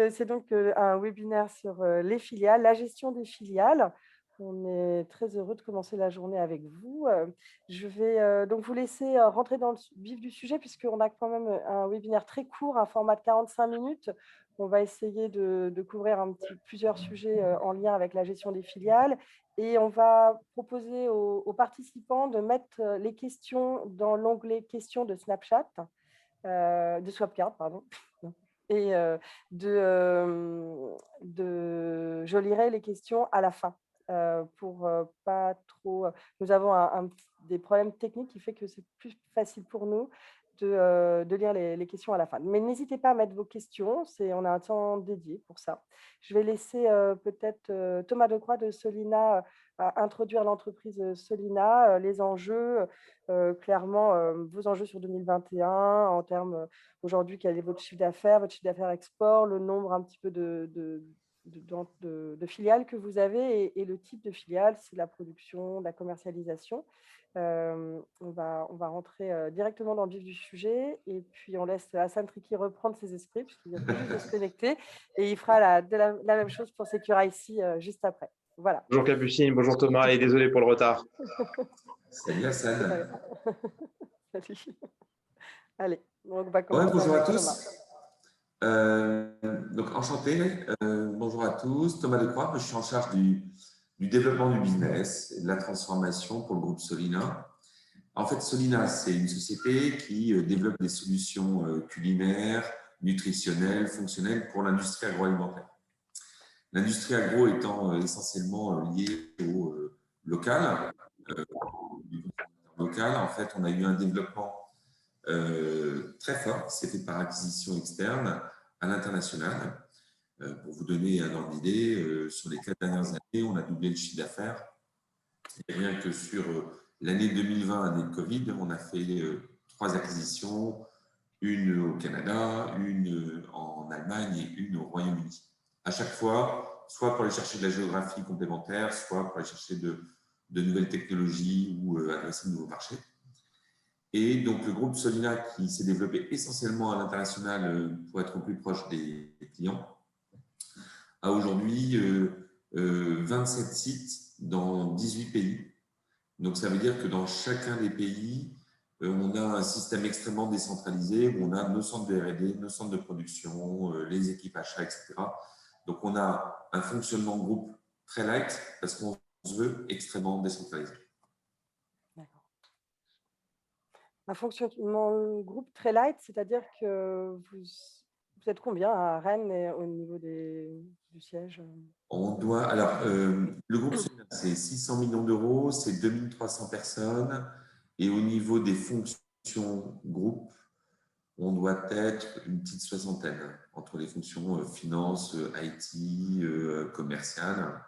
C'est donc un webinaire sur les filiales, la gestion des filiales. On est très heureux de commencer la journée avec vous. Je vais donc vous laisser rentrer dans le vif du sujet, puisqu'on a quand même un webinaire très court, un format de 45 minutes. On va essayer de couvrir plusieurs sujets en lien avec la gestion des filiales. Et on va proposer aux participants de mettre les questions dans l'onglet questions de Snapchat, de Swapcard, pardon. Et je lirai les questions à la fin, pour pas trop, nous avons des problèmes techniques qui fait que c'est plus facile pour nous de lire les questions à la fin. Mais n'hésitez pas à mettre vos questions, on a un temps dédié pour ça. Je vais laisser, peut-être, Thomas Decroix de Solina, introduire l'entreprise, Solina, les enjeux, clairement, vos enjeux sur 2021 en termes, aujourd'hui, quel est votre chiffre d'affaires export, le nombre un petit peu de filiales que vous avez et le type de filiale, c'est la production, la commercialisation. On va rentrer directement dans le vif du sujet et puis on laisse Hassan Triki reprendre ses esprits puisqu'il vient tout juste de se connecter et il fera la même chose pour Secure-IC juste après. Voilà. Bonjour Capucine, bonjour Thomas et désolé pour le retard. Salut Hassan. Salut. Allez, on va Ouais, commencer bonjour à avec tous. Thomas. Donc enchanté. Bonjour à tous. Thomas Decroix, je suis en charge du développement du business et de la transformation pour le groupe Solina. En fait, Solina, c'est une société qui développe des solutions culinaires, nutritionnelles, fonctionnelles pour l'industrie agroalimentaire. L'industrie agro étant essentiellement liée au local. En fait, on a eu un développement très fort, c'est fait par acquisition externe à l'international. Pour vous donner un ordre d'idée, sur les 4 dernières années, on a doublé le chiffre d'affaires. Et rien que sur l'année 2020, année de Covid, on a fait 3 acquisitions, une au Canada, une en Allemagne et une au Royaume-Uni. À chaque fois, soit pour aller chercher de la géographie complémentaire, soit pour aller chercher de nouvelles technologies ou adresser de nouveaux marchés. Et donc, le groupe Solina, qui s'est développé essentiellement à l'international pour être au plus proche des clients, a aujourd'hui 27 sites dans 18 pays. Donc, ça veut dire que dans chacun des pays, on a un système extrêmement décentralisé où on a nos centres de R&D, nos centres de production, les équipes achats, etc. Donc, on a un fonctionnement de groupe très light parce qu'on se veut extrêmement décentralisé. Un fonctionnement groupe très light, c'est-à-dire que vous êtes combien à Rennes et au niveau du siège? On doit, alors, le groupe Solina, c'est 600 millions d'euros, c'est 2300 personnes. Et au niveau des fonctions groupe, on doit être une petite soixantaine entre les fonctions finance, IT, commercial.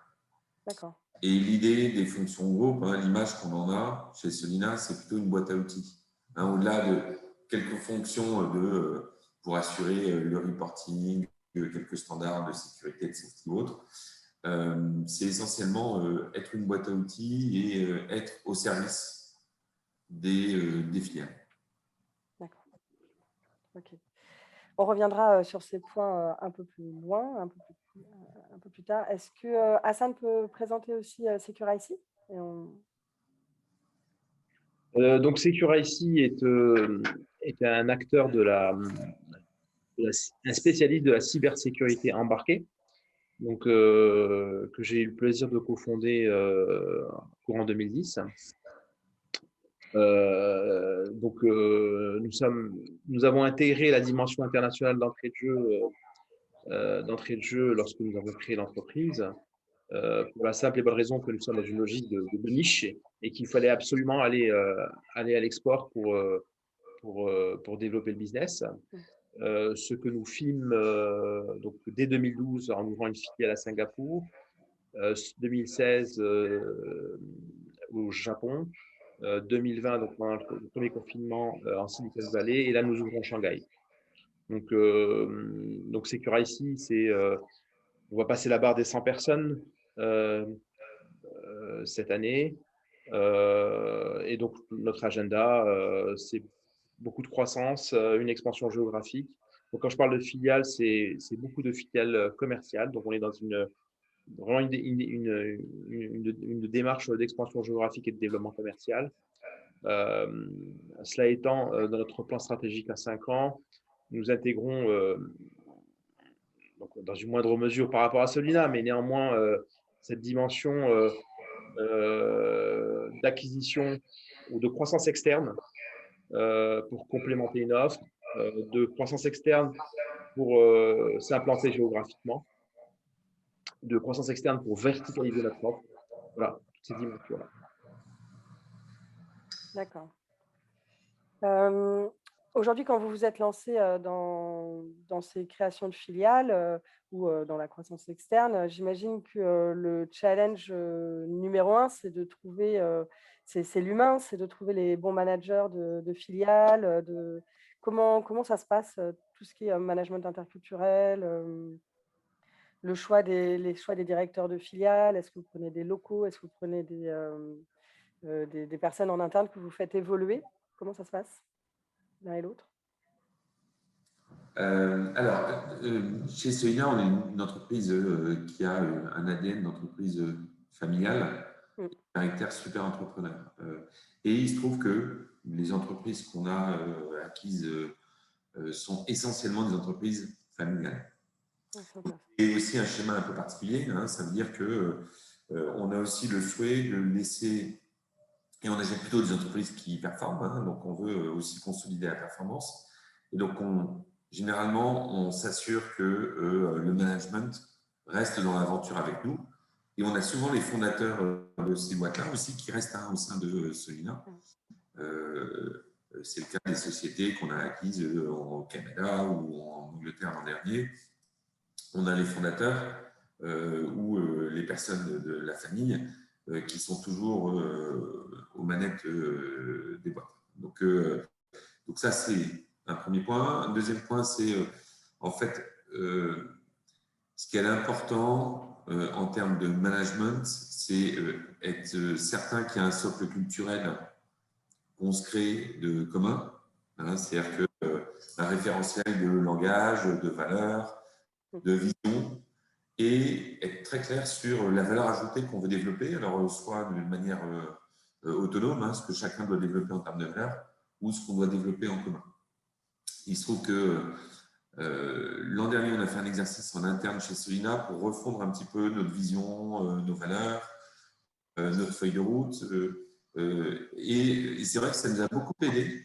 D'accord. Et l'idée des fonctions groupe, l'image qu'on en a chez Solina, c'est plutôt une boîte à outils. Au-delà de quelques fonctions pour assurer le reporting, quelques standards de sécurité, de safety ou autres, c'est essentiellement être une boîte à outils et être au service des filiales. D'accord. Ok. On reviendra sur ces points un peu plus loin, un peu plus tard. Est-ce que Hassan peut présenter aussi Secure-IC Donc Secure-IC est un acteur un spécialiste de la cybersécurité embarquée, donc que j'ai eu le plaisir de cofonder courant 2010. Nous avons intégré la dimension internationale d'entrée de jeu lorsque nous avons créé l'entreprise, pour la simple et bonne raison que nous sommes dans une logique de niche et qu'il fallait absolument aller à l'export pour développer le business. Ce que nous filme donc dès 2012 en ouvrant une filiale à Singapour, 2016 au Japon, 2020 donc pendant le premier confinement en Silicon Valley, et là nous ouvrons Shanghai. Donc Secure-IC, on va passer la barre des 100 personnes cette année. Et donc, notre agenda, c'est beaucoup de croissance, une expansion géographique, Donc, quand je parle de filiales, c'est beaucoup de filiales commerciales. Donc, on est dans vraiment une démarche d'expansion géographique et de développement commercial. Euh, Cela étant, dans notre plan stratégique à 5 ans, nous intégrons, donc dans une moindre mesure par rapport à Solina, mais néanmoins cette dimension d'acquisition ou de croissance externe pour complémenter une offre, de croissance externe pour s'implanter géographiquement, de croissance externe pour verticaliser notre offre. Voilà, toutes ces dimensions-là. D'accord. Aujourd'hui, quand vous vous êtes lancé dans ces créations de filiales ou dans la croissance externe, j'imagine que le challenge numéro un, c'est de trouver, c'est l'humain, c'est de trouver les bons managers de filiales. Comment ça se passe, tout ce qui est management interculturel, les choix des directeurs de filiales? Est-ce que vous prenez des locaux? Est-ce que vous prenez des personnes en interne que vous faites évoluer? Comment ça se passe l'un et l'autre? Chez Solina, on est une entreprise qui a un ADN d'entreprise familiale, Mm. caractère super entrepreneur. Et il se trouve que les entreprises qu'on a acquises sont essentiellement des entreprises familiales. Et aussi un schéma un peu particulier, hein, ça veut dire que on a aussi le souhait de laisser, et on achète plutôt des entreprises qui performent, hein, donc on veut aussi consolider la performance. Et donc généralement, on s'assure que le management reste dans l'aventure avec nous. Et on a souvent les fondateurs de ces boîtes-là aussi qui restent au sein de Solina. C'est le cas des sociétés qu'on a acquises au Canada ou en Angleterre l'an dernier. On a les fondateurs ou les personnes de la famille qui sont toujours aux manettes des boîtes. Donc ça, c'est un premier point. Un deuxième point, c'est en fait ce qui est important en termes de management, c'est être certain qu'il y a un socle culturel qu'on se crée de commun. Hein, c'est-à-dire que un référentiel de langage, de valeurs, de vision, et être très clair sur la valeur ajoutée qu'on veut développer, alors soit de manière autonome, hein, ce que chacun doit développer en termes de valeur, ou ce qu'on doit développer en commun. Il se trouve que l'an dernier, on a fait un exercice en interne chez Solina pour refondre un petit peu notre vision, nos valeurs, notre feuille de route. Et c'est vrai que ça nous a beaucoup aidé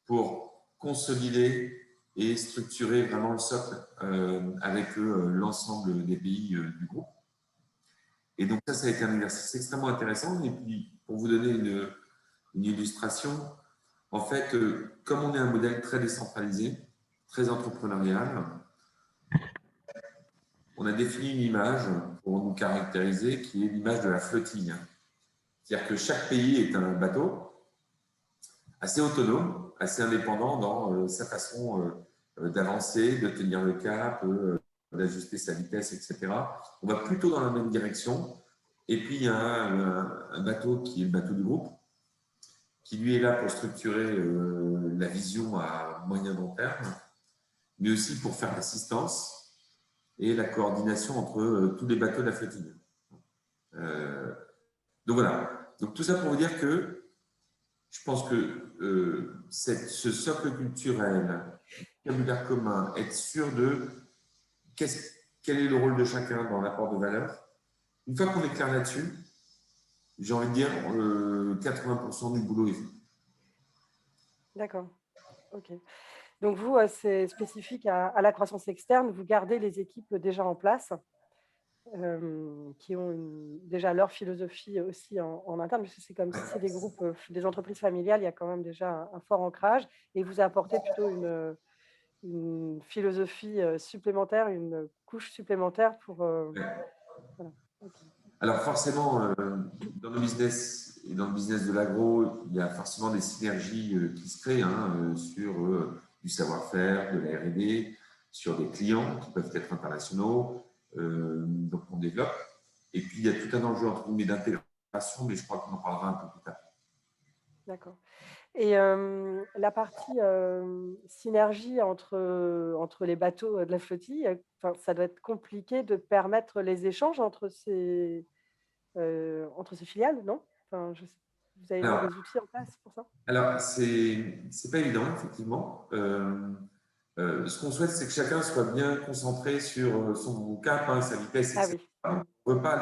pour consolider et structurer vraiment le socle avec l'ensemble des pays du groupe. Et donc ça a été un exercice extrêmement intéressant. Et puis, pour vous donner une illustration, en fait, comme on est un modèle très décentralisé, très entrepreneurial, on a défini une image pour nous caractériser qui est l'image de la flottille. C'est-à-dire que chaque pays est un bateau assez autonome, assez indépendant dans sa façon d'avancer, de tenir le cap, d'ajuster sa vitesse, etc. On va plutôt dans la même direction. Et puis, il y a un bateau qui est le bateau du groupe, qui lui est là pour structurer la vision à moyen long terme, mais aussi pour faire l'assistance et la coordination entre tous les bateaux de la flottille. Donc voilà. Donc tout ça pour vous dire que je pense que ce socle culturel, vocabulaire commun, être sûr de quel est le rôle de chacun dans l'apport de valeur, une fois qu'on est clair là-dessus, j'ai envie de dire 80% du boulot est fait. D'accord. Ok. Donc vous, c'est spécifique à la croissance externe. Vous gardez les équipes déjà en place, qui ont déjà leur philosophie aussi en interne, parce que c'est comme si c'est des groupes, des entreprises familiales, il y a quand même déjà un fort ancrage, et vous apportez plutôt une philosophie supplémentaire, une couche supplémentaire pour… voilà. Okay. Alors forcément, dans le business et dans le business de l'agro, il y a forcément des synergies qui se créent sur du savoir-faire, de la R&D, sur des clients qui peuvent être internationaux. Donc on développe. Et puis il y a tout un enjeu entre guillemets d'intégration, mais je crois qu'on en parlera un peu plus tard. D'accord. Et la partie, synergie entre les bateaux, de la flottille, enfin, ça doit être compliqué de permettre les échanges entre ces filiales, non? Enfin, je sais vous avez mis Alors, des outils en place pour ça? alors c'est pas évident, effectivement. Ce qu'on souhaite, c'est que chacun soit bien concentré sur son cap, hein, sa vitesse, Ah etc. oui. Donc, on ne veut pas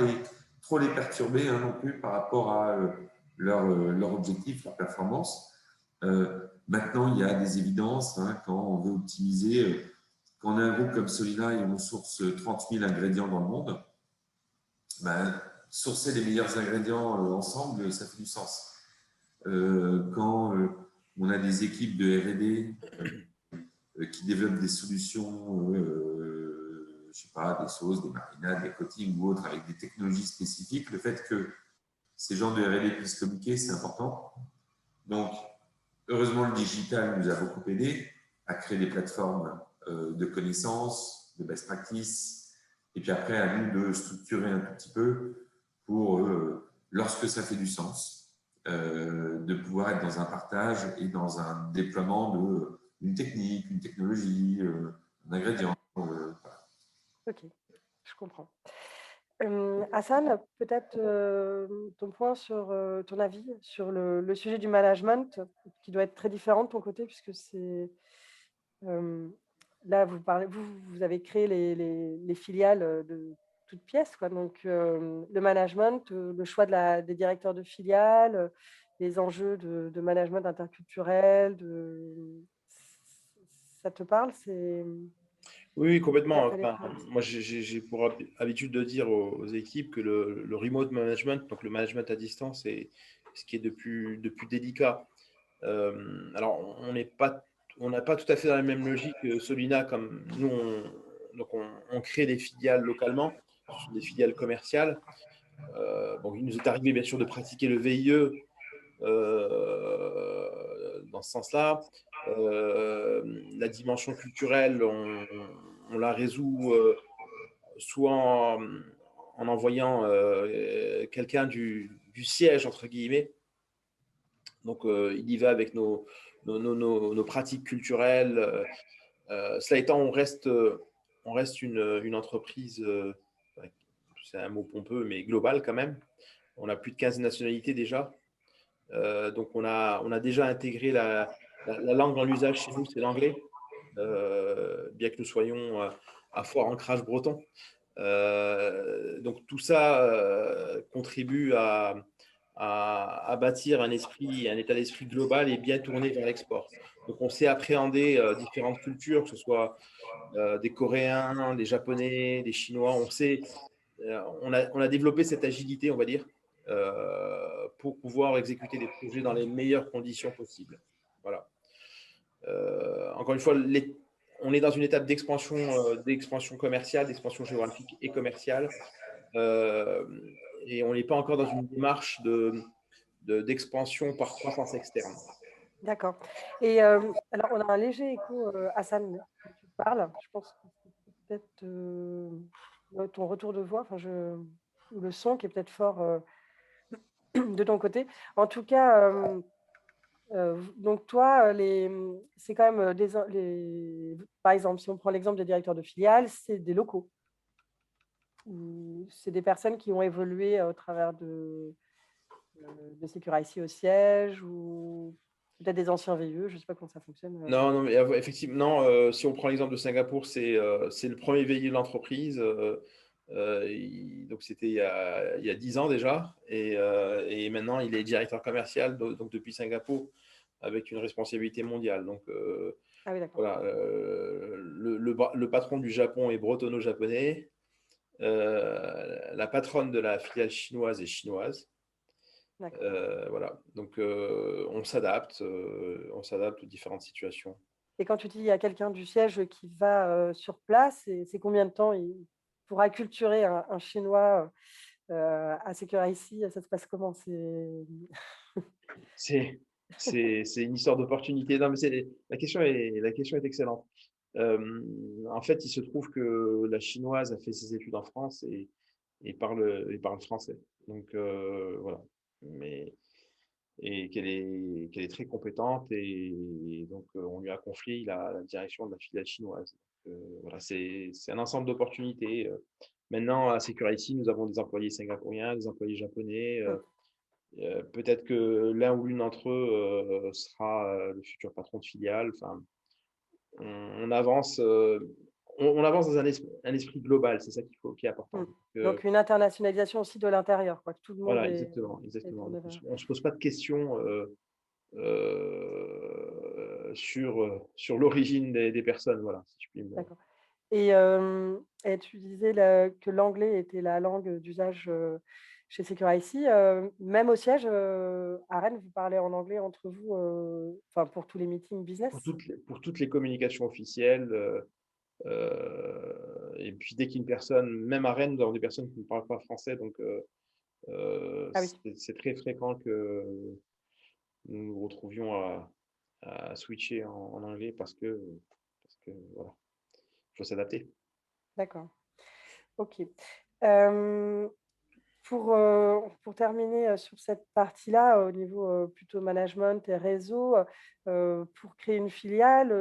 trop les perturber hein, non plus par rapport à leur objectif, leur performance. Maintenant, il y a des évidences hein, quand on veut optimiser. Quand on a un groupe comme Solina et on source 30 000 ingrédients dans le monde, ben, sourcer les meilleurs ingrédients ensemble, ça fait du sens. Quand on a des équipes de R&D qui développent des solutions, je sais pas, des sauces, des marinades, des coatings ou autres avec des technologies spécifiques, le fait que ces gens de R&D puissent communiquer, c'est important. Donc, heureusement, le digital nous a beaucoup aidé à créer des plateformes de connaissances, de best practices, et puis après, à nous de structurer un tout petit peu pour, lorsque ça fait du sens, de pouvoir être dans un partage et dans un déploiement d'une technique, une technologie, un ingrédient. Voilà. OK, je comprends. Hassan, peut-être, ton point sur, ton avis sur le sujet du management qui doit être très différent de ton côté puisque c'est, hem, là vous avez créé les filiales, de toutes pièces quoi donc le management, le choix des directeurs de filiales, les enjeux de management interculturel, ça te parle? Oui, oui, complètement. La Enfin, l'expérience? moi, j'ai pour habitude de dire aux équipes que le remote management, donc le management à distance, est ce qui est de plus délicat. Alors, on n'a pas tout à fait dans la même logique que Solina, comme nous, on crée des filiales localement, ce sont des filiales commerciales. Bon, il nous est arrivé bien sûr de pratiquer le VIE dans ce sens-là. La dimension culturelle, on la résout soit en envoyant quelqu'un du siège, entre guillemets. Donc, il y va avec nos pratiques culturelles. Cela étant, on reste une entreprise, c'est un mot pompeux, mais globale quand même. On a plus de 15 nationalités déjà. Donc, on a déjà intégré la langue dans l'usage chez nous, c'est l'anglais, bien que nous soyons à fort ancrage breton. Donc, tout ça contribue à bâtir un état d'esprit global et bien tourné vers l'export. Donc, on sait appréhender différentes cultures, que ce soit des Coréens, des Japonais, des Chinois. On a développé cette agilité, on va dire, pour pouvoir exécuter des projets dans les meilleures conditions possibles. Voilà. Encore une fois, on est dans une étape d'expansion commerciale, d'expansion géographique et commerciale. Euh, et on n'est pas encore dans une démarche d'expansion par croissance externe. D'accord et alors on a un léger écho, Hassan, quand tu parles. Je pense que c'est peut-être, ouais, ton retour de voix, enfin ou le son qui est peut-être fort, de ton côté. En tout cas, donc toi, c'est quand même, par exemple, si on prend l'exemple des directeurs de filiales, c'est des locaux ou c'est des personnes qui ont évolué au travers de Securicy au siège ou peut-être des anciens VIE, je ne sais pas comment ça fonctionne, Non, non, mais effectivement, non, si on prend l'exemple de Singapour, c'est le premier veillé de l'entreprise. Donc, c'était il y a 10 ans déjà. Et maintenant, il est directeur commercial, donc depuis Singapour, avec une responsabilité mondiale. Donc, Ah oui, d'accord. voilà, le patron du Japon est bretonno-japonais. La patronne de la filiale chinoise est chinoise. D'accord. Voilà, donc on s'adapte aux différentes situations. Et quand tu dis il y a quelqu'un du siège qui va, sur place, c'est combien de temps pour acculturer un Chinois, à Securicy, ça se passe comment? C'est c'est une histoire d'opportunité. Non, mais la question est excellente. En fait, il se trouve que la chinoise a fait ses études en France et parle français. Donc voilà. Mais et qu'elle est très compétente. Et donc, on lui a confié la direction de la filiale chinoise. Voilà, c'est un ensemble d'opportunités. Maintenant, à Security, nous avons des employés singapouriens, des employés japonais. Mm. Peut-être que l'un ou l'une d'entre eux sera le futur patron de filiale. Enfin, on avance, on avance dans un esprit global, c'est ça qui est Mm. important. Donc, une internationalisation aussi de l'intérieur, quoi, que tout le monde Voilà, est exactement. tourné Donc, vers. on ne se pose pas de questions sur l'origine des personnes, voilà, si je puis me... D'accord. Et tu disais que l'anglais était la langue d'usage chez Secure-IC. Même au siège, à Rennes, vous parlez en anglais entre vous, enfin, pour tous les meetings business? Pour toutes les communications officielles, et puis dès qu'une personne, même à Rennes, nous avons des personnes qui ne parlent pas français, donc Ah oui, c'est très fréquent que nous nous retrouvions à switcher en anglais parce que voilà, il faut s'adapter. d'accord. OK. Hem, pour terminer, sur cette partie-là, au niveau, plutôt management et réseau, pour créer une filiale,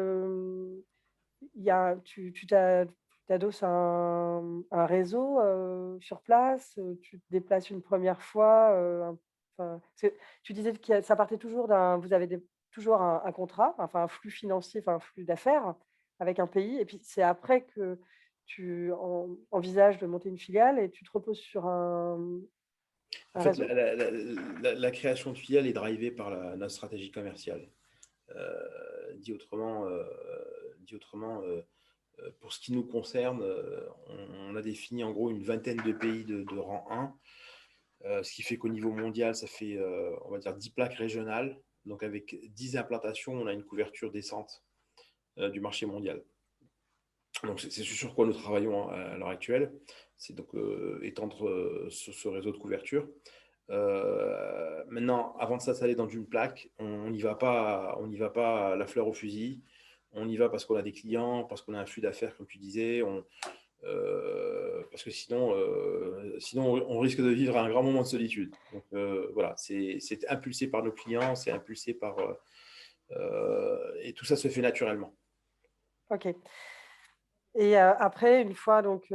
il y a tu t'adosses à un réseau, sur place, tu te déplaces une première fois, enfin, tu disais que ça partait toujours vous avez toujours un contrat, enfin un flux financier, enfin un flux d'affaires avec un pays et puis c'est après que tu envisages de monter une filiale et tu te reposes sur En un fait, réseau? la création de filiale est drivée par notre stratégie commerciale. Dit autrement, pour ce qui nous concerne, on a défini en gros une vingtaine de pays de rang 1, ce qui fait qu'au niveau mondial, ça fait, on va dire, 10 plaques régionales. Donc avec 10 implantations, on a une couverture décente du marché mondial. Donc c'est sur quoi nous travaillons à l'heure actuelle, c'est donc étendre ce réseau de couverture. Maintenant, avant de s'installer dans une plaque, on n'y va pas, à la fleur au fusil. On y va parce qu'on a des clients, parce qu'on a un flux d'affaires, comme tu disais. Parce que sinon, on risque de vivre un grand moment de solitude. Donc voilà, c'est impulsé par nos clients, c'est impulsé par et tout ça se fait naturellement. OK. Et après, une fois donc,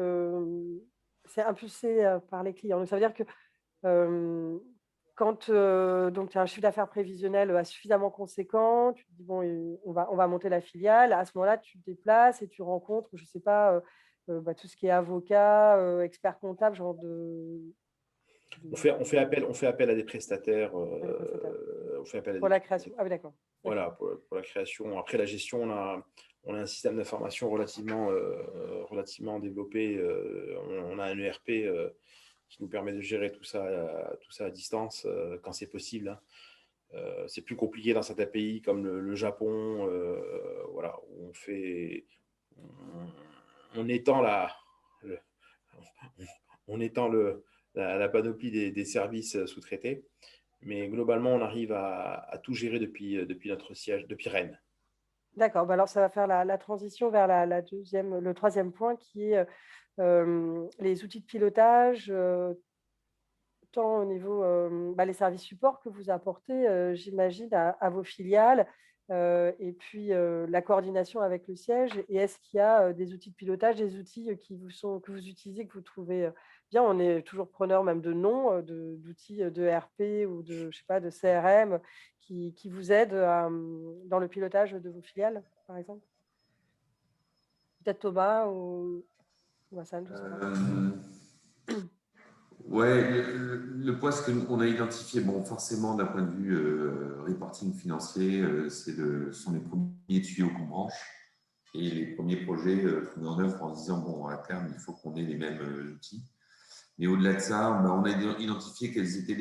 c'est impulsé, par les clients. Donc ça veut dire que, hem, quand, donc tu as un chiffre d'affaires prévisionnel, suffisamment conséquent, tu te dis: «Bon, on va monter la filiale». À ce moment-là, tu te déplaces et tu rencontres, je ne sais pas, bah, tout ce qui est avocat, expert comptable, genre On fait appel à des prestataires. des prestataires On fait appel à pour des la création. Ah oui, d'accord. Voilà, pour la création. Après, la gestion, on a un système d'information relativement développé. On a un ERP qui nous permet de gérer tout ça à distance quand c'est possible, hein. C'est plus compliqué dans certains pays comme le Japon, voilà, où on étend le- on étend la panoplie des services sous-traités. Mais globalement, on arrive à tout gérer depuis notre siège, depuis Rennes. D'accord, bah, alors ça va faire la transition vers le troisième point qui est, les outils de pilotage, tant au niveau, bah, les services supports que vous apportez, j'imagine à vos filiales, et puis, la coordination avec le siège et est-ce qu'il y a, des outils de pilotage, des outils, que vous utilisez, que vous trouvez, bien? On est toujours preneur même de noms, d'outils, de RP ou de, je sais pas, de CRM qui vous aident dans le pilotage de vos filiales, par exemple? Peut-être Thomas ou Hassan, je ne sais pas. Euh, Ouais, le point, c'est qu'on a identifié, bon, forcément, d'un point de vue reporting financier, sont les premiers tuyaux qu'on branche et les premiers projets qu'on met en œuvre en se disant, bon, à terme, il faut qu'on ait les mêmes outils. Mais au-delà de ça, on a identifié quels étaient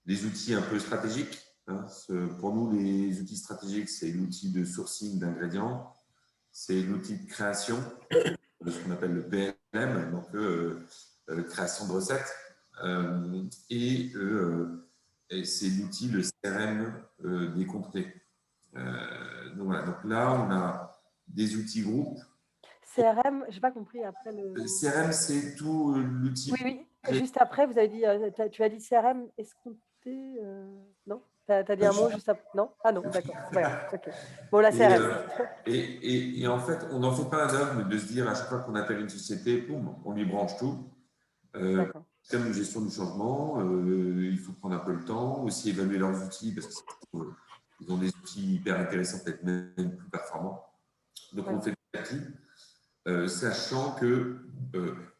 les outils un peu stratégiques, hein. Pour nous, les outils stratégiques, c'est l'outil de sourcing d'ingrédients, c'est l'outil de création, de ce qu'on appelle le PLM, donc création de recettes, et c'est l'outil, le CRM des contrées. Donc voilà, donc là, on a des outils groupes. CRM, j'ai pas compris après le. CRM, c'est tout l'outil. Oui, oui. Juste après, vous avez dit, tu as dit CRM escompté, non? Tu as dit un mot juste après? Non? Ah non, d'accord, c'est pas grave. OK. Bon, la Et, CRM. et en fait, on n'en fait pas un dogme de se dire à chaque fois qu'on appelle une société, boum, on lui branche tout. D'accord. Système de gestion du changement, il faut prendre un peu le temps, aussi évaluer leurs outils parce qu'ils ont des outils hyper intéressants, peut-être même plus performants. Donc, on Ouais. fait petit, sachant que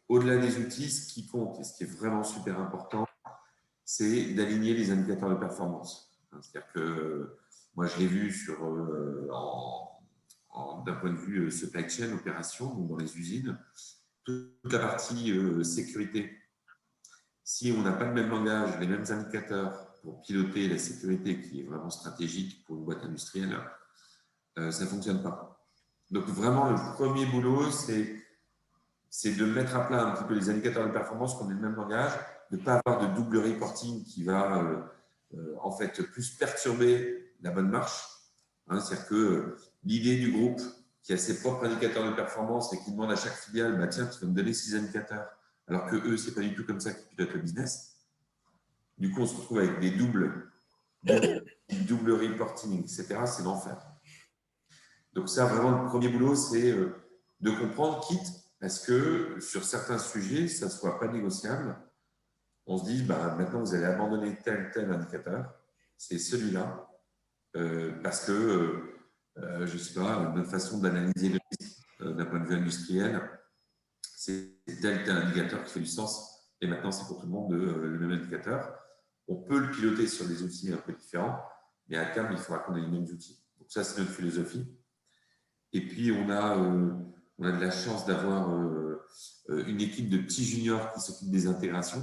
au-delà des outils, ce qui compte et ce qui est vraiment super important, c'est d'aligner les indicateurs de performance. C'est-à-dire que moi, je l'ai vu d'un point de vue supply chain, opération, donc dans les usines, toute la partie sécurité. Si on n'a pas le même langage, les mêmes indicateurs pour piloter la sécurité qui est vraiment stratégique pour une boîte industrielle, ça ne fonctionne pas. Donc vraiment, le premier boulot, c'est de mettre à plat un petit peu les indicateurs de performance qu'on ait le même langage, de ne pas avoir de double reporting qui va en fait plus perturber la bonne marche. C'est-à-dire que l'idée du groupe qui a ses propres indicateurs de performance et qui demande à chaque filiale, bah, tiens, tu vas me donner 6 indicateurs, alors que eux, c'est pas du tout comme ça qu'ils pilotent le business. Du coup, on se retrouve avec des double reporting, etc. C'est l'enfer. Donc ça, vraiment, le premier boulot, c'est de comprendre, quitte à ce que sur certains sujets, ça ne soit pas négociable. On se dit, bah, maintenant, vous allez abandonner tel indicateur, c'est celui-là, parce que, je ne sais pas, notre façon d'analyser le risque d'un point de vue industriel, c'est tel indicateur qui fait du sens, et maintenant, c'est pour tout le monde le même indicateur. On peut le piloter sur des outils un peu différents, mais à terme, il faudra qu'on ait les mêmes outils. Donc ça, c'est notre philosophie. Et puis, on a de la chance d'avoir une équipe de petits juniors qui s'occupent des intégrations,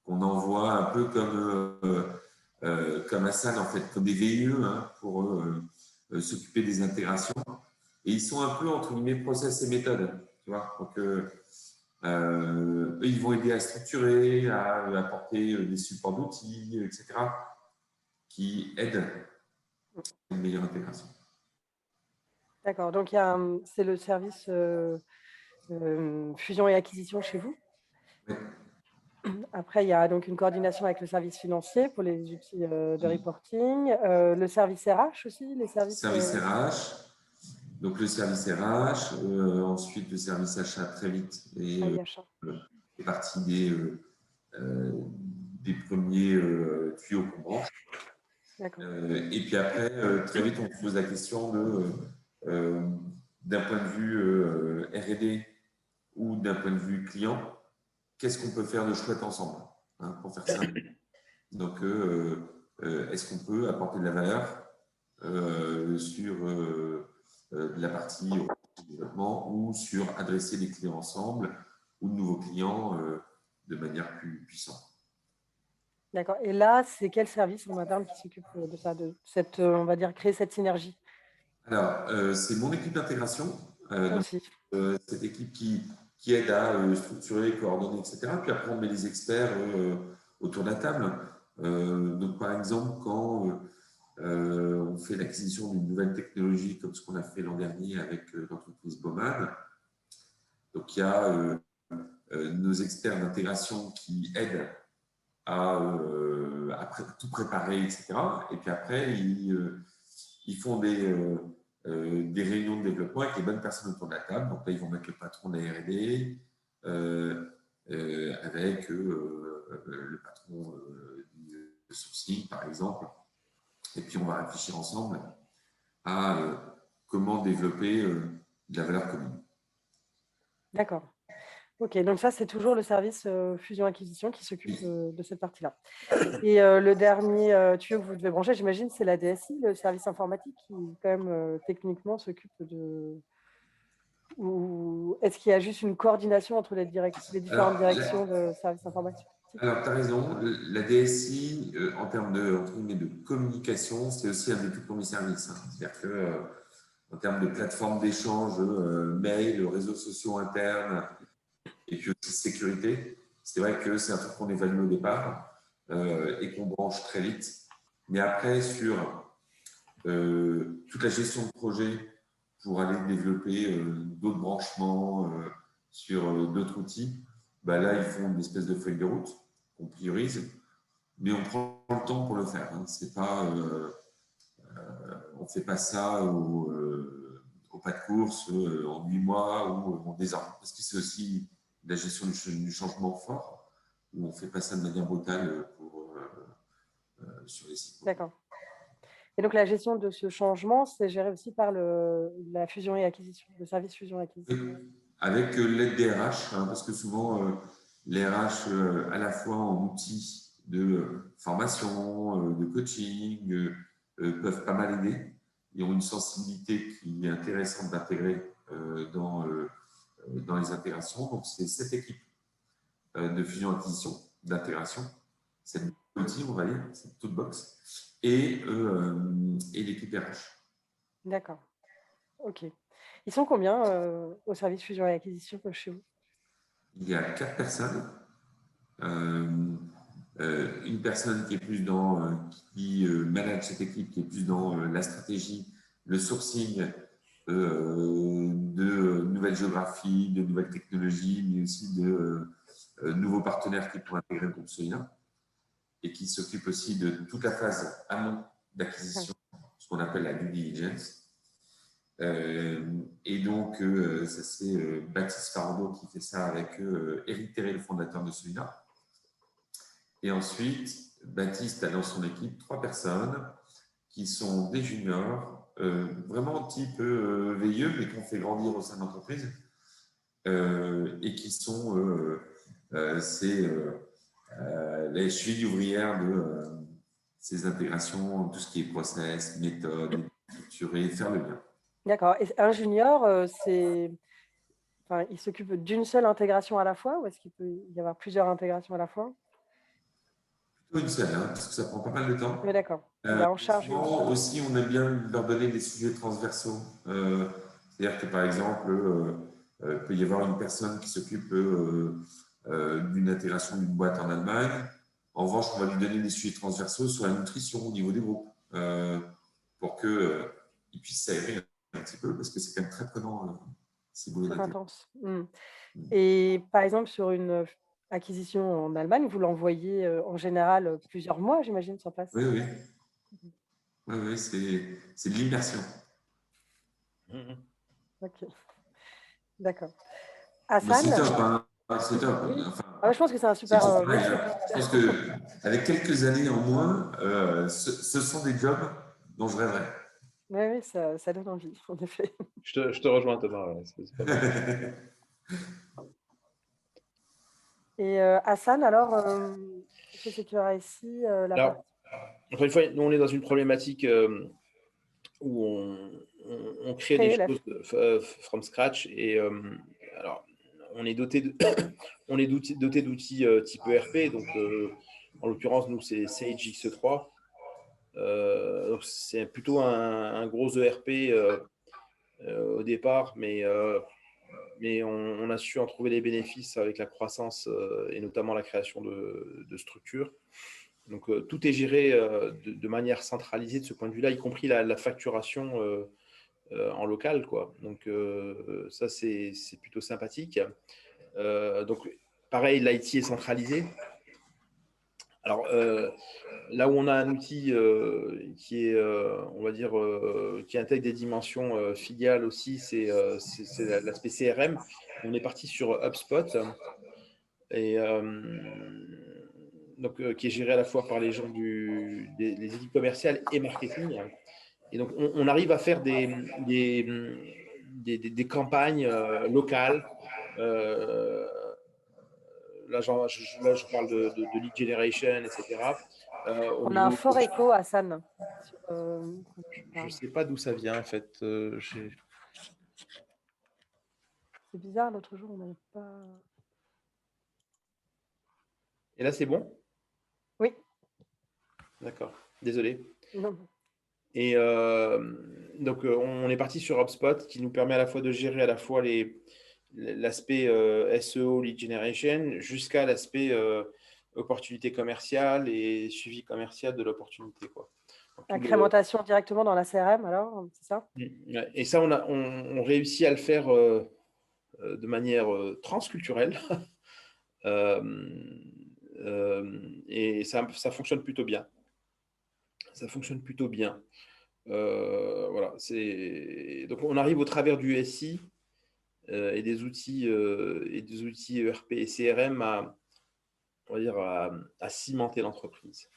qu'on envoie un peu comme Hassan, en fait, comme des VIE pour s'occuper des intégrations. Et ils sont un peu, entre guillemets, process et méthode. Tu vois. Donc, ils vont aider à structurer, à apporter des supports d'outils, etc., qui aident à une meilleure intégration. D'accord. Donc, c'est le service fusion et acquisition chez vous. Ouais. Après, il y a donc une coordination avec le service financier pour les outils de reporting, le service RH aussi, les services. Service RH, donc le service RH, ensuite le service achat très vite et est partie des premiers tuyaux qu'on branche. Et puis après, très vite, on se pose la question d'un point de vue R&D ou d'un point de vue client, qu'est-ce qu'on peut faire de chouette ensemble pour faire ça. Donc, est-ce qu'on peut apporter de la valeur sur la partie développement ou sur adresser les clients ensemble ou de nouveaux clients de manière plus puissante. D'accord. Et là, c'est quel service en interne qui s'occupe de ça, de cette, on va dire, créer cette synergie? Alors, c'est mon équipe d'intégration, cette équipe qui aide à structurer, coordonner, etc. Puis après, on met les experts autour de la table. Donc, par exemple, quand on fait l'acquisition d'une nouvelle technologie, comme ce qu'on a fait l'an dernier avec l'entreprise Baumann, donc il y a nos experts d'intégration qui aident à tout préparer, etc. Et puis après, ils font des réunions de développement avec les bonnes personnes autour de la table. Donc là, ils vont mettre le patron de la R&D avec le patron du sourcing, par exemple. Et puis, on va réfléchir ensemble à comment développer de la valeur commune. D'accord. Ok, donc ça, c'est toujours le service fusion-acquisition qui s'occupe de cette partie-là. Et le dernier tuyau que vous devez brancher, j'imagine, c'est la DSI, le service informatique, qui, quand même, techniquement, s'occupe de… Ou est-ce qu'il y a juste une coordination entre les différentes directions de services informatiques? Alors, tu as raison. La DSI, en termes de communication, c'est aussi un des tout premiers services. C'est-à-dire que en termes de plateforme d'échange, mail, réseaux sociaux internes, et puis aussi sécurité, c'est vrai que c'est un truc qu'on évalue au départ et qu'on branche très vite. Mais après, sur toute la gestion de projet pour aller développer d'autres branchements sur d'autres outils, bah là, ils font une espèce de feuille de route qu'on priorise. mais on prend le temps pour le faire. Hein. C'est pas, on ne fait pas ça au pas de course en 8 mois ou en désordre. Parce que c'est aussi la gestion du changement fort, où on ne fait pas ça de manière brutale sur les 6 mois. D'accord. Et donc, la gestion de ce changement, c'est géré aussi par la fusion et acquisition, le service fusion et acquisition. Oui, avec l'aide des RH, hein, parce que souvent, les RH, à la fois en outils de formation, de coaching, peuvent pas mal aider. Ils ont une sensibilité qui est intéressante d'intégrer dans les intégrations. Donc, c'est cette équipe de fusion-acquisition, d'intégration, cette outil, on va dire, cette toute box, et l'équipe RH. D'accord. OK. Ils sont combien au service fusion et acquisition chez vous? Il y a 4 personnes. Une personne qui est plus qui manage cette équipe, qui est plus dans la stratégie, le sourcing de nouvelles géographies, de nouvelles technologies, mais aussi de nouveaux partenaires qui pourraient intégrer le groupe Solina, et qui s'occupe aussi de toute la phase amont d'acquisition, ce qu'on appelle la due diligence. Et donc, ça c'est Baptiste Fardeau qui fait ça avec Éric Terré, le fondateur de Solina. Et ensuite, Baptiste a dans son équipe 3 personnes qui sont des juniors, vraiment type veilleux, mais qu'on fait grandir au sein de l'entreprise, et qui sont les chevilles ouvrières de ces intégrations, tout ce qui est process, méthode, structuré, faire le lien. D'accord. Et un junior, il s'occupe d'une seule intégration à la fois, ou est-ce qu'il peut y avoir plusieurs intégrations à la fois? Plutôt une seule, hein, parce que ça prend pas mal de temps. Oui, d'accord. Il est en charge. Souvent aussi, on aime bien leur donner des sujets transversaux. C'est-à-dire que par exemple, il peut y avoir une personne qui s'occupe d'une intégration d'une boîte en Allemagne. En revanche, on va lui donner des sujets transversaux sur la nutrition au niveau des groupes pour qu'ils puissent s'aérer un petit peu parce que c'est quand même très prenant. Très intense. Et par exemple, sur une acquisition en Allemagne, vous l'envoyez en général plusieurs mois, j'imagine, sur place. Oui, oui. Oui, c'est de l'immersion. Ok. D'accord. Mais c'est Hassan? top, hein. C'est top. Oui. Enfin, Je pense que c'est un super métier. je pense qu'avec quelques années en moins, ce sont des jobs dont je rêverais. Oui, ça donne envie, en effet. Je te rejoins, Thomas. Ouais, c'est pas mal. Et Hassan, alors, chez Secure-IC, la Alors, partie… encore une fois, nous, on est dans une problématique où on crée des choses from scratch. Et alors, on est doté d'outils type ERP. Donc, en l'occurrence, nous, c'est Sage X3. Donc c'est plutôt un gros ERP au départ, mais on a su en trouver les bénéfices avec la croissance et notamment la création de structures. Donc, tout est géré de manière centralisée de ce point de vue-là, y compris la facturation en local, quoi. Donc, ça, c'est plutôt sympathique. Donc, pareil, l'IT est centralisé. Alors, là où on a un outil qui est, on va dire, qui intègre des dimensions filiales aussi, c'est l'aspect CRM. On est parti sur HubSpot. Et donc, qui est géré à la fois par les gens des équipes commerciales et marketing. Et donc, on arrive à faire des campagnes locales. Là, je parle de lead generation, etc. On a un fort écho, Hassan. Je ne sais pas d'où ça vient, en fait. C'est bizarre, l'autre jour, on n'avait pas… Et là, c'est bon? Oui. D'accord, désolé. Non. Et donc, on est parti sur HubSpot qui nous permet à la fois de gérer à la fois l'aspect SEO, lead generation, jusqu'à l'aspect opportunité commerciale et suivi commercial de l'opportunité, quoi. Incrémentation directement dans la CRM, alors, c'est ça? Et ça, on réussit à le faire de manière transculturelle. et ça fonctionne plutôt bien. Ça fonctionne plutôt bien. Voilà, donc on arrive au travers du SI et des outils ERP et CRM on va dire à cimenter l'entreprise.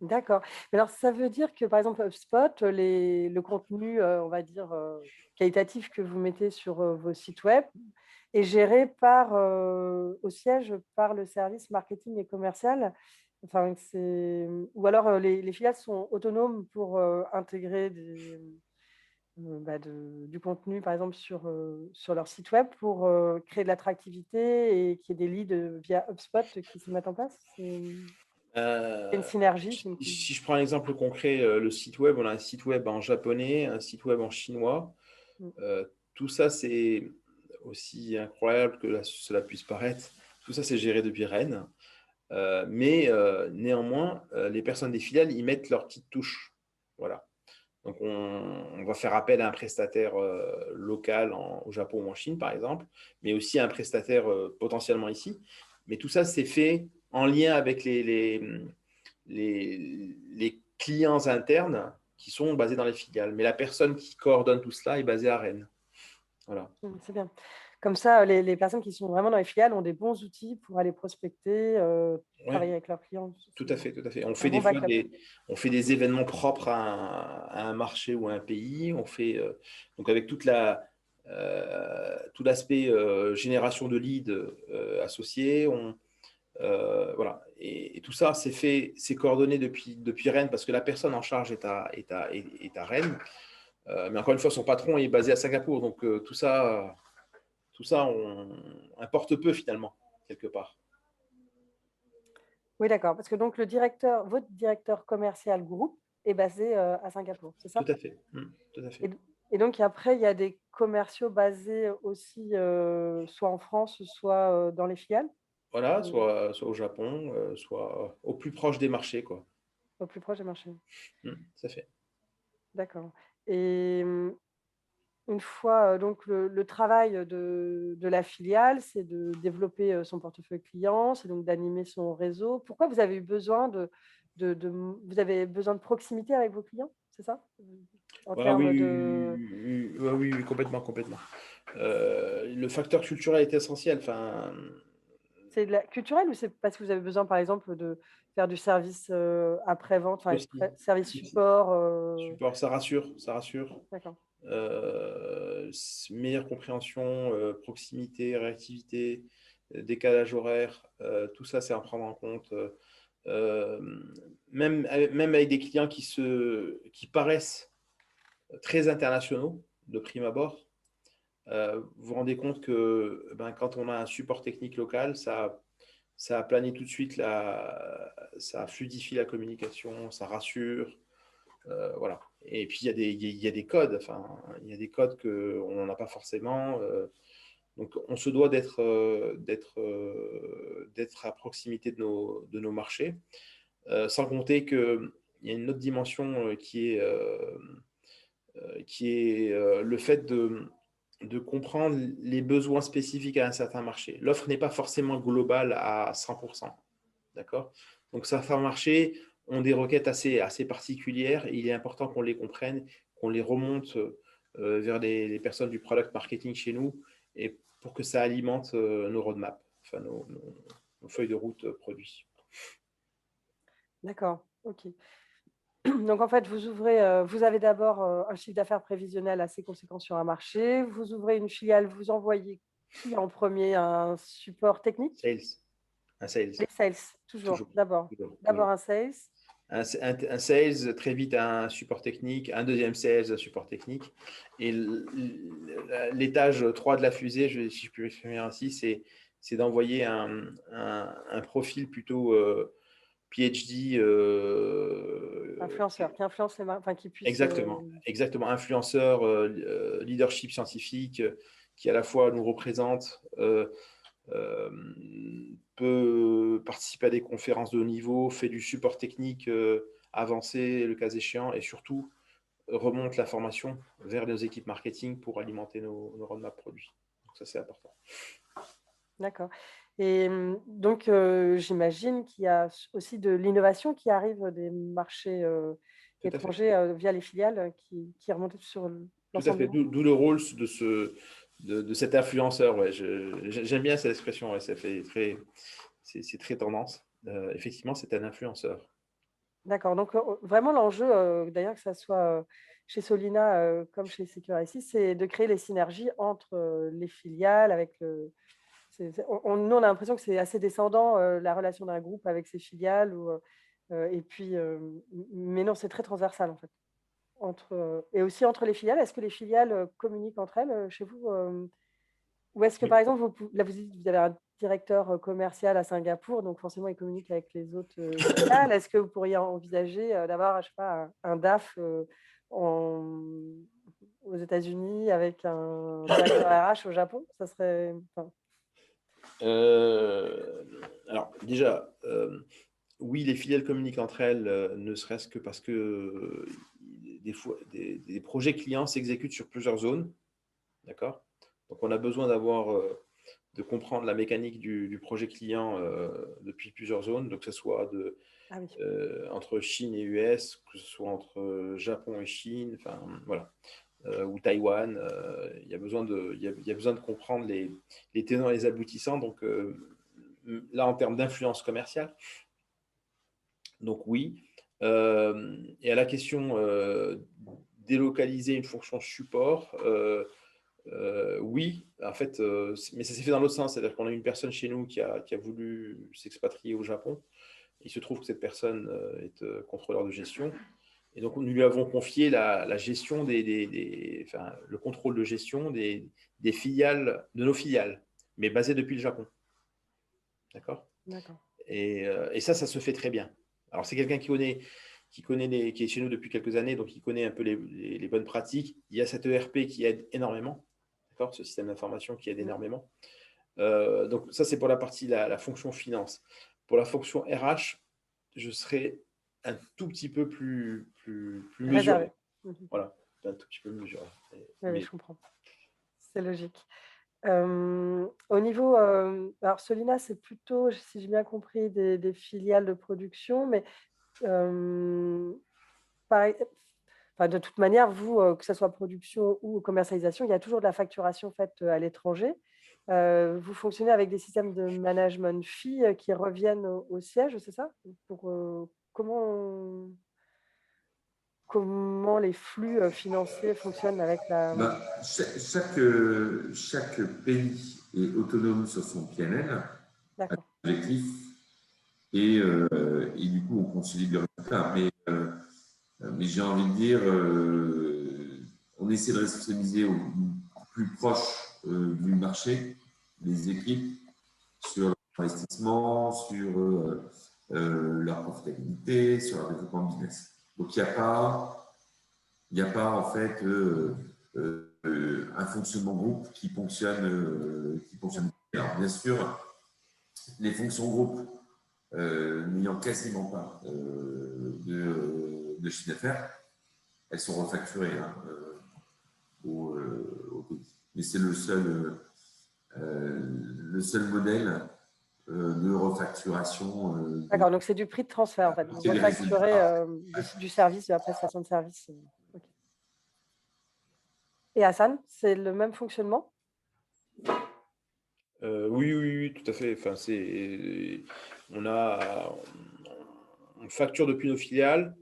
D'accord. Mais alors, ça veut dire que, par exemple, HubSpot, le contenu, on va dire, qualitatif que vous mettez sur, vos sites web est géré au siège par le service marketing et commercial? Enfin, ou alors, les filiales sont autonomes pour, intégrer du contenu, par exemple, sur leur site web pour, créer de l'attractivité et qu'il y ait des leads, via HubSpot qui se mettent en place? C'est une synergie? Si je prends un exemple concret, le site web, on a un site web en japonais, un site web en chinois. Mmh. Tout ça, c'est aussi incroyable que cela puisse paraître. Tout ça, c'est géré depuis Rennes. Mais néanmoins, les personnes des filiales, ils mettent leur petite touche. Voilà. Donc, on va faire appel à un prestataire local au Japon ou en Chine, par exemple, mais aussi à un prestataire potentiellement ici. Mais tout ça, c'est fait en lien avec les clients internes qui sont basés dans les filiales. Mais la personne qui coordonne tout cela est basée à Rennes. Voilà. C'est bien. Comme ça, les personnes qui sont vraiment dans les filiales ont des bons outils pour aller prospecter, Ouais, travailler avec leurs clients. tout à fait, tout à fait. On Un fait bon des fois backup. on fait des événements propres à un marché ou à un pays. On fait donc avec tout l'aspect génération de leads associés. Voilà. Et tout ça, c'est coordonné depuis Rennes parce que la personne en charge est à Rennes. Mais encore une fois, son patron est basé à Singapour. Donc tout ça, on importe peu finalement, quelque part. Oui, d'accord, parce que donc votre directeur commercial groupe est basé, à Singapour, c'est Tout ça? à fait. Tout à Et fait. d et donc après, il y a des commerciaux basés aussi, soit en France, soit, dans les filiales? Voilà, Ou soit au Japon, soit au plus proche des marchés, quoi. au plus proche des marchés? Ça fait. D'accord. Et une fois, donc le travail de la filiale, c'est de développer, son portefeuille client, c'est donc d'animer son réseau. Pourquoi vous avez eu besoin vous avez besoin de proximité avec vos clients, c'est ça? En Voilà, oui, termes oui, de oui, oui, oui, complètement, complètement. Le facteur culturel est essentiel. Enfin, c'est de la culturel ou c'est parce que vous avez besoin, par exemple, de faire du service, après-vente, enfin aussi, service aussi. support, Support, ça rassure, ça rassure. d'accord. Meilleure compréhension, proximité, réactivité, décalage horaire, tout ça, c'est à prendre en compte. Euh, même avec des clients qui paraissent très internationaux de prime abord, vous vous rendez compte que quand on a un support technique local, ça aplanit tout de suite, ça fluidifie la communication, ça rassure. Voilà. Et puis, il y a des codes, enfin, il y a des codes qu'on n'en a pas forcément. Donc, on se doit d'être à proximité de nos marchés, sans compter qu'il y a une autre dimension qui est le fait de comprendre les besoins spécifiques à un certain marché. L'offre n'est pas forcément globale à 100%. D'accord? Donc, certains marchés ont des requêtes assez particulières et il est important qu'on les comprenne, qu'on les remonte vers les personnes du product marketing chez nous et pour que ça alimente nos roadmaps, enfin nos feuilles de route produits. D'accord, OK. Donc en fait, vous avez d'abord, un chiffre d'affaires prévisionnel assez conséquent sur un marché, vous ouvrez une filiale, vous envoyez qui en premier? Un support technique? Sales, un sales, Les sales, toujours, toujours, d'abord. toujours, D'abord toujours. un sales, Un sales, très vite un support technique, un deuxième sales, un support technique. Et l'étage 3 de la fusée, si je peux m'exprimer ainsi, c'est d'envoyer un profil plutôt PhD. influenceur, qui influence enfin qui puisse, Exactement, exactement. Influenceur, leadership scientifique, qui à la fois nous représente, euh, peut participer à des conférences de haut niveau, fait du support technique avancé, le cas échéant, et surtout remonte l'information vers nos équipes marketing pour alimenter nos roadmaps produits. Donc ça, c'est important. D'accord. Et donc, j'imagine qu'il y a aussi de l'innovation qui arrive des marchés Tout à fait. étrangers via les filiales qui remontent sur Tout à l'ensemble du fait. groupe. D'où le rôle de cet influenceur. Ouais. J'aime bien cette expression. Ouais. C'est très tendance. Effectivement, c'est un influenceur. D'accord. Donc, vraiment, l'enjeu, d'ailleurs, que ça soit chez Solina comme chez Securicis, c'est de créer les synergies entre les filiales avec nous, on a l'impression que c'est assez descendant, la relation d'un groupe avec ses filiales et puis, mais non, c'est très transversal en fait. Et aussi entre les filiales, est-ce que les filiales communiquent entre elles chez vous ou est-ce que par Oui. exemple, là vous dites, vous avez un directeur commercial à Singapour, donc forcément il communique avec les autres filiales. Est-ce que vous pourriez envisager d'avoir, je sais pas, un DAF en- aux États-Unis avec un directeur RH au Japon? Ça serait, enfin, Euh, alors, déjà, oui, les filiales communiquent entre elles, ne serait-ce que parce que des fois, des projets clients s'exécutent sur plusieurs zones. D'accord? Donc, on a besoin de comprendre la mécanique du projet client depuis plusieurs zones, donc que ce soit ah oui. entre Chine et US, que ce soit entre Japon et Chine, enfin voilà, ou Taïwan. Il y a besoin il y a besoin de comprendre les tenants et les aboutissants. Donc là, en termes d'influence commerciale, donc oui. Et à la question délocaliser une fonction support, oui, en fait, mais ça s'est fait dans l'autre sens, c'est-à-dire qu'on a une personne chez nous qui a voulu s'expatrier au Japon. Il se trouve que cette personne est contrôleur de gestion. Et donc, nous lui avons confié la gestion enfin, le contrôle de gestion des filiales, de nos filiales, mais basées depuis le Japon. D'accord? D'accord. Et ça se fait très bien. Alors, c'est quelqu'un qui est chez nous depuis quelques années, donc il connaît un peu les bonnes pratiques. Il y a cet ERP qui aide énormément, d'accord? Ce système d'information qui aide Mmh. énormément. Donc, ça, c'est pour la partie, la fonction finance. Pour la fonction RH, je serais un tout petit peu plus Réservé. mesuré. Mmh. Voilà, un tout petit peu mesuré. Oui, oui, Mais je comprends. C'est logique. Au niveau, alors Solina, c'est plutôt, si j'ai bien compris, des filiales de production, mais hem, pareil, enfin, de toute manière, vous, que ça soit production ou commercialisation, il y a toujours de la facturation faite, à l'étranger. Vous fonctionnez avec des systèmes de management fee, qui reviennent au siège, c'est ça? Pour, comment les flux, financiers fonctionnent avec la Ben, chaque pays est autonome sur son PNL, d'accord, objectif, et du coup, on consolide le résultat. Mais j'ai envie de dire, on essaie de responsabiliser au plus proche du marché les équipes sur leur investissement, sur leur profitabilité, sur leur développement business. Donc, il n'y a pas en fait un fonctionnement groupe qui fonctionne bien. Alors, bien sûr, les fonctions groupes n'ayant quasiment pas de chiffre d'affaires, elles sont refacturées hein, au pays. Mais c'est le seul modèle de refacturation d'accord, donc c'est du prix de transfert, en fait. Vous des refacturez, résultats. du service, de la prestation de service, OK. Et Hassan, c'est le même fonctionnement? oui, oui, oui, tout à fait. Enfin, on a, on facture depuis nos filiales.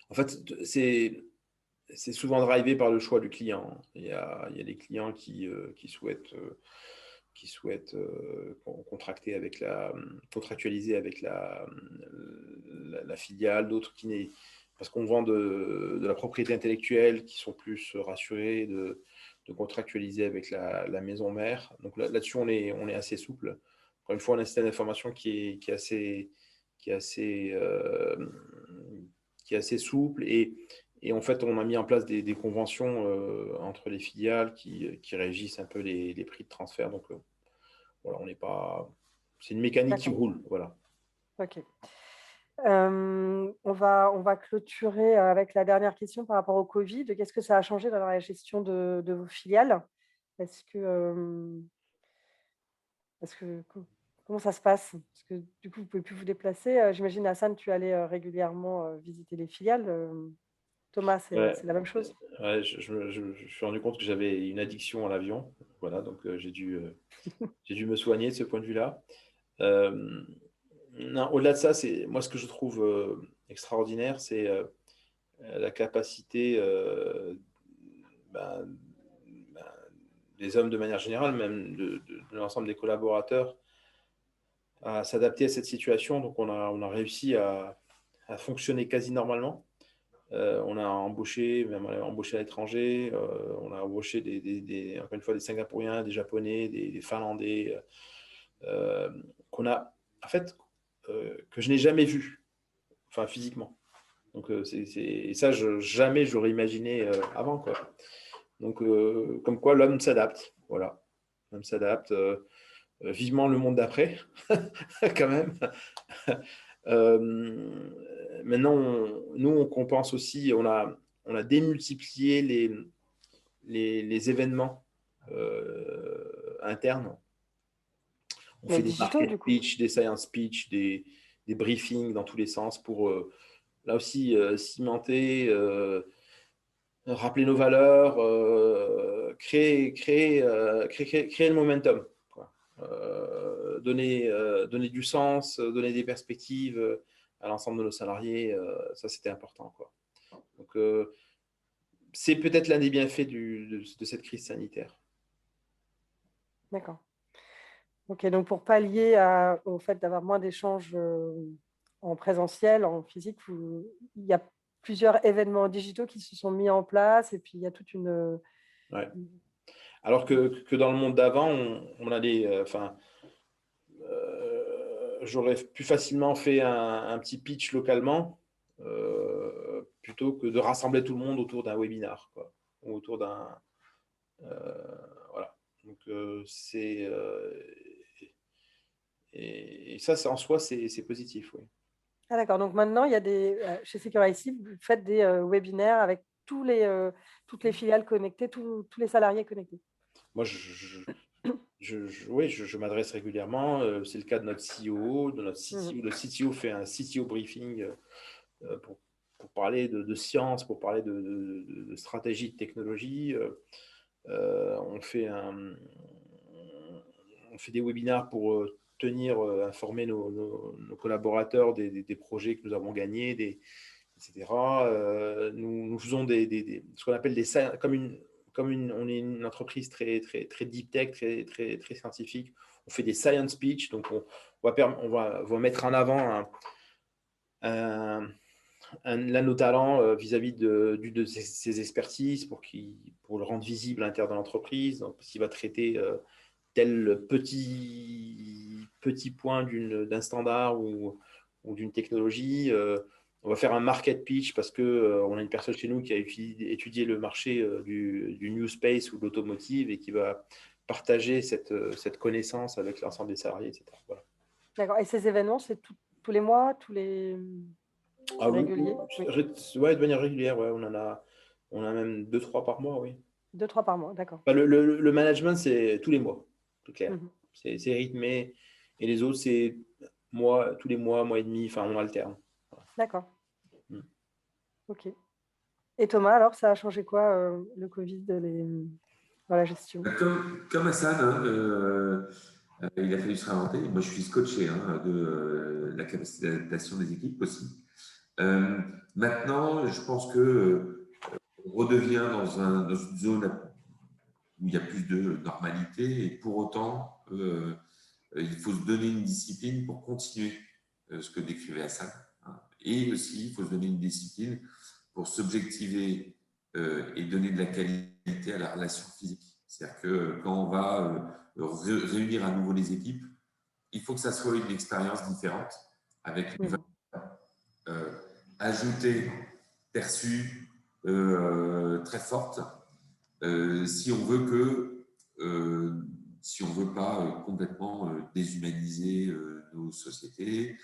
En fait, c'est souvent drivé par le choix du client. Il y a des clients qui souhaitent contractualiser avec la filiale, d'autres qui n'est parce qu'on vend de la propriété intellectuelle qui sont plus rassurés de contractualiser avec la maison mère. Donc là-dessus, on est assez souple. Encore une fois, on a un système d'information qui est assez, euh, qui est assez souple et en fait, on a mis en place des conventions entre les filiales qui régissent un peu les prix de transfert. Donc, voilà, on n'est pas. C'est une mécanique qui D'accord, roule. Voilà. OK. On va clôturer avec la dernière question par rapport au Covid. Qu'est-ce que ça a changé dans la gestion de vos filiales? Est-ce que, Comment ça se passe? Parce que du coup, vous ne pouvez plus vous déplacer. J'imagine, Hassan, tu allais régulièrement visiter les filiales. Thomas, Ouais, c'est la même chose? ouais, je suis rendu compte que j'avais une addiction à l'avion. Voilà, donc j'ai dû me soigner de ce point de vue-là. Euh, non, au-delà de ça, c'est moi ce que je trouve extraordinaire, c'est la capacité ben, ben, des hommes de manière générale, même de l'ensemble des collaborateurs, à s'adapter à cette situation. Donc on a réussi à fonctionner quasi normalement. On a embauché, même embauché à l'étranger, on a embauché encore une fois des Singapouriens, des Japonais, des Finlandais, qu'on a, en fait, que je n'ai jamais vu, enfin physiquement. Donc et ça, jamais j'aurais imaginé avant, quoi. Donc comme quoi l'homme s'adapte, voilà. L'homme s'adapte. Vivement le monde d'après, quand même. Maintenant, nous, on compense aussi, on a démultiplié les événements internes. On Mais fait des digitaux, market du coup. pitch, des science pitch, des briefings dans tous les sens pour, là aussi, cimenter, rappeler nos valeurs, créer le momentum, quoi. Donner du sens, donner des perspectives à l'ensemble de nos salariés, ça c'était important, quoi. Donc c'est peut-être l'un des bienfaits de cette crise sanitaire. D'accord. Ok, donc pour pallier au fait d'avoir moins d'échanges en présentiel, en physique, il y a plusieurs événements digitaux qui se sont mis en place et puis il y a toute une… Ouais. Alors que dans le monde d'avant, on allait, j'aurais plus facilement fait un petit pitch localement plutôt que de rassembler tout le monde autour d'un webinar, quoi, ou autour d'un. Voilà. Donc, et ça, en soi, c'est positif, oui. Ah d'accord, donc maintenant, il y a chez Secure IC, vous faites des webinaires avec toutes les filiales connectées, tous les salariés connectés. Moi, oui, je m'adresse régulièrement. C'est le cas de notre CEO. Mhm. Le CTO fait un CTO briefing pour parler de science, pour parler de stratégie, de technologie. On fait des webinaires pour informer nos collaborateurs des projets que nous avons gagnés, etc. Nous faisons ce qu'on appelle on est une entreprise très deep tech, très scientifique. On fait des science pitch, donc on va mettre en avant l'un de nos talents vis-à-vis de ses expertises pour le rendre visible à l'intérieur de l'entreprise. Donc, s'il va traiter tel petit point d'un standard ou d'une technologie, on va faire un market pitch parce qu'on a une personne chez nous qui a étudié le marché du new space ou de l'automotive et qui va partager cette connaissance avec l'ensemble des salariés, etc. Voilà. D'accord. Et ces événements, c'est tous les mois, Ah c'est oui, régulier? Oui. ouais, de manière régulière, ouais, on a même 2-3 par mois, oui. 2, 3 par mois, d'accord. Enfin, le management, c'est tous les mois, c'est clair. Mhm. C'est rythmé. Et les autres, c'est tous les mois et demi, enfin, on alterne. Voilà. D'accord. Mm. Ok. Et Thomas, alors, ça a changé quoi, le Covid, dans la gestion? Comme Hassan, hein, il a fallu se réinventer. Moi, je suis scotché hein, de la capacité d'adaptation des équipes aussi. Maintenant, je pense que on redevient dans une zone où il y a plus de normalité et pour autant, il faut se donner une discipline pour continuer ce que décrivait Hassan. Hein. Et aussi, il faut se donner une discipline pour s'objectiver et donner de la qualité à la relation physique. C'est-à-dire que quand on va réunir à nouveau les équipes, il faut que ça soit une expérience différente avec une valeur ajoutée, perçue, très forte. Si on veut si on veut pas complètement déshumaniser nos sociétés,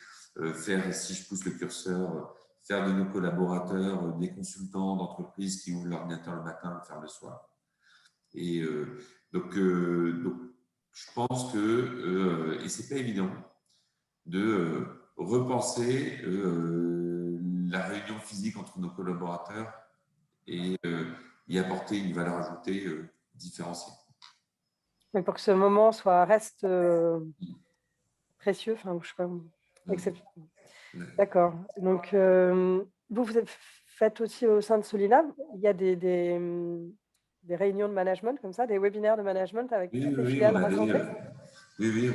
si je pousse le curseur, faire de nos collaborateurs des consultants d'entreprise qui ouvrent l'ordinateur le matin, le faire le soir. Et donc je pense que, et ce n'est pas évident, de repenser la réunion physique entre nos collaborateurs et y apporter une valeur ajoutée différenciée. Mais pour que ce moment reste précieux, enfin, je sais pas, exceptionnel. D'accord. Donc, vous faites aussi au sein de Solina, il y a des réunions de management comme ça, des webinaires de management avec toutes les filiales rassemblées. Oui,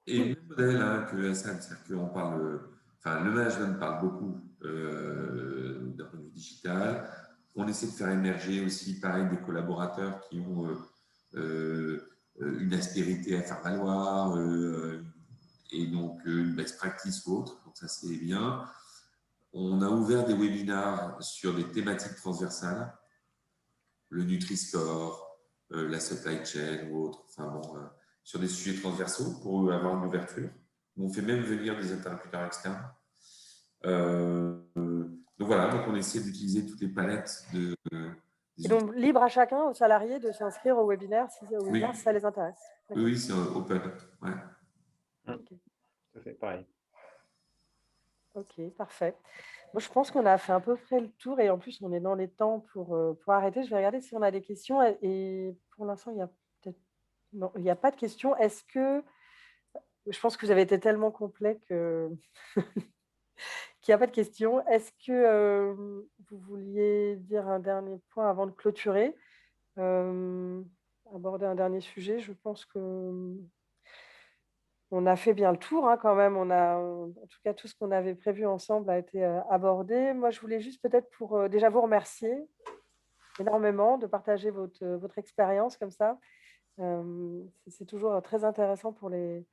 et le même modèle que SN, c'est-à-dire qu'on parle, enfin, le management parle beaucoup d'un point de vue digital. On essaie de faire émerger aussi, pareil, des collaborateurs qui ont une aspérité à faire valoir et donc une best practice ou autre. Donc ça, c'est bien. On a ouvert des webinaires sur des thématiques transversales, le Nutri-Score, la supply chain ou autre, enfin bon, sur des sujets transversaux pour avoir une ouverture. On fait même venir des interlocuteurs externes. Donc voilà, donc on essaie d'utiliser toutes les palettes de. Et donc, libre à chacun, aux salariés, de s'inscrire au webinaire si ça les intéresse. Oui, c'est open. Ouais. Okay. Ça fait pareil. Ok, parfait. Moi, je pense qu'on a fait à peu près le tour et en plus, on est dans les temps pour arrêter. Je vais regarder si on a des questions et pour l'instant, il n'y a peut-être non, il n'y a pas de questions. Est-ce que je pense que vous avez été tellement complet que qu'il n'y a pas de questions. Est-ce que vous vouliez dire un dernier point avant de clôturer, aborder un dernier sujet? Je pense que on a fait bien le tour quand même. En tout cas, tout ce qu'on avait prévu ensemble a été abordé. Moi, je voulais juste peut-être pour déjà vous remercier énormément de partager votre expérience comme ça. C'est toujours très intéressant pour les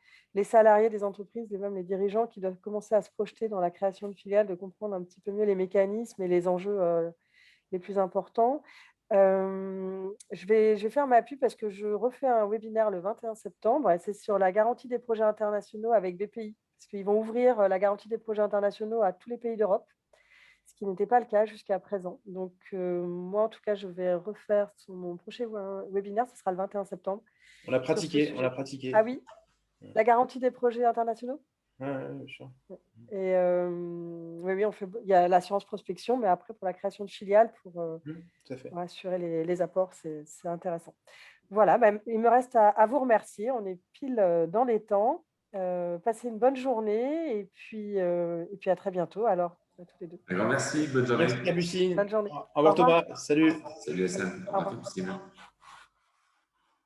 salariés des entreprises et même les dirigeants qui doivent commencer à se projeter dans la création de filiales, de comprendre un petit peu mieux les mécanismes et les enjeux les plus importants. Je vais faire ma pub parce que je refais un webinaire le 21 septembre. C'est sur la garantie des projets internationaux avec BPI, parce qu'ils vont ouvrir la garantie des projets internationaux à tous les pays d'Europe, ce qui n'était pas le cas jusqu'à présent. Donc, moi, en tout cas, je vais refaire mon prochain webinaire, ce sera le 21 septembre. On l'a pratiqué, on l'a pratiqué. Ah oui, la garantie des projets internationaux. Oui, sûr. Et oui, il y a l'assurance prospection, mais après, pour la création de filiales, pour assurer les apports, c'est intéressant. Voilà, il me reste à vous remercier. On est pile dans les temps. Passez une bonne journée et puis à très bientôt. Alors, à tous les deux. Alors, merci, bonne journée. Merci, Capucine. Bonne journée. Au revoir, Thomas. Salut. Salut, Hassan. Au revoir, Capucine.